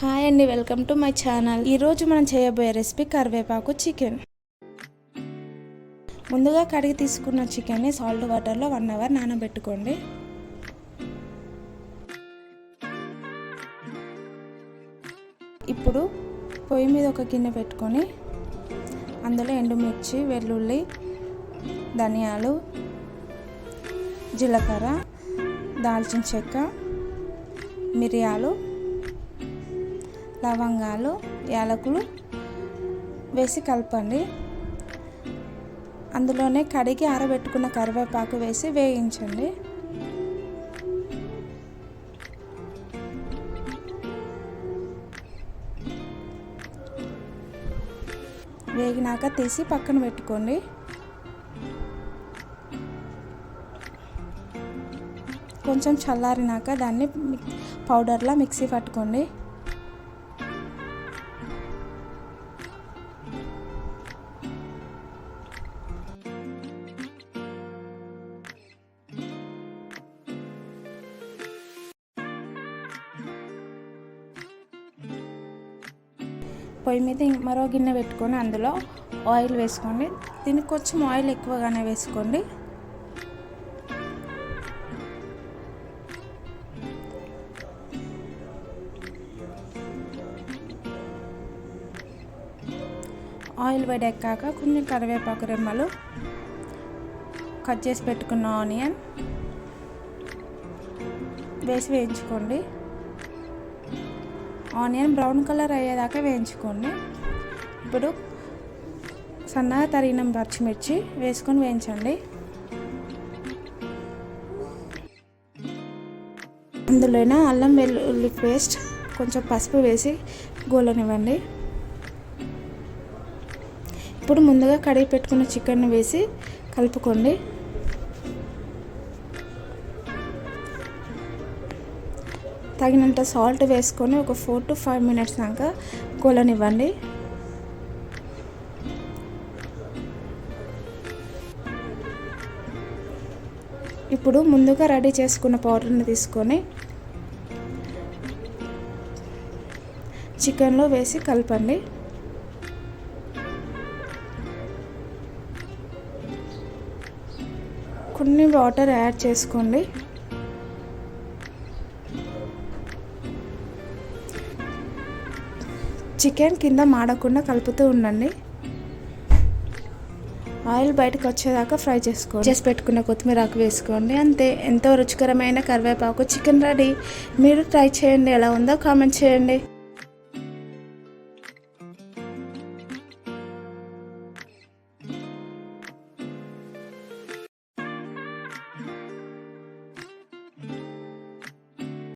Hi అండి, welcome to my channel. ఈరోజు మనం చేయబోయే రెసిపీ కరివేపాకు చికెన్. ముందుగా కడిగి తీసుకున్న చికెన్ని సాల్ట్ వాటర్లో 1 అవర్ నానబెట్టుకోండి. ఇప్పుడు పొయ్యి మీద ఒక గిన్నె పెట్టుకొని అందులో ఎండుమిర్చి, వెల్లుల్లి, ధనియాలు, జీలకర్ర, దాల్చిన చెక్క, మిరియాలు, లవంగాలు, యాలకులు వేసి కలపండి. అందులోనే కడిగి ఆరబెట్టుకున్న కరివేపాకు వేసి వేయించండి. వేగినాక తీసి పక్కన పెట్టుకోండి. కొంచెం చల్లారినాక దాన్ని పౌడర్లా మిక్సీ పట్టుకోండి. పొయ్యి మీద మరో గిన్నె పెట్టుకొని అందులో ఆయిల్ వేసుకోండి. దీనికి కొంచెం ఆయిల్ ఎక్కువగానే వేసుకోండి. ఆయిల్ వేడెక్కాక కొన్ని కరివేపాకు రెమ్మలు, కట్ చేసి పెట్టుకున్న ఆనియన్ వేసి వేయించుకోండి. ఆనియన్ బ్రౌన్ కలర్ అయ్యేదాకా వేయించుకోండి. ఇప్పుడు సన్నగా తరిగిన పచ్చిమిర్చి వేసుకొని వేయించండి. అందులోనే అల్లం వెల్లుల్లి పేస్ట్, కొంచెం పసుపు వేసి గోలనివ్వండి. ఇప్పుడు ముందుగా కడిగి పెట్టుకున్న చికెన్ వేసి కలుపుకోండి. తగినంత సాల్ట్ వేసుకొని ఒక 4 to 5 minutes దాకా గోలనివ్వండి. ఇప్పుడు ముందుగా రెడీ చేసుకున్న పౌడర్ని తీసుకొని చికెన్లో వేసి కలపండి. కొన్ని వాటర్ యాడ్ చేసుకోండి. చికెన్ కింద మాడకుండా కలుపుతూ ఉండండి. ఆయిల్ బయటకు వచ్చేదాకా ఫ్రై చేసుకోండి. చేసి పెట్టుకున్న కొత్తిమీర ఆకు వేసుకోండి. అంతే, ఎంతో రుచికరమైన కరివేపాకు చికెన్ రెడీ. మీరు ట్రై చేయండి. ఎలా ఉందో కామెంట్ చేయండి.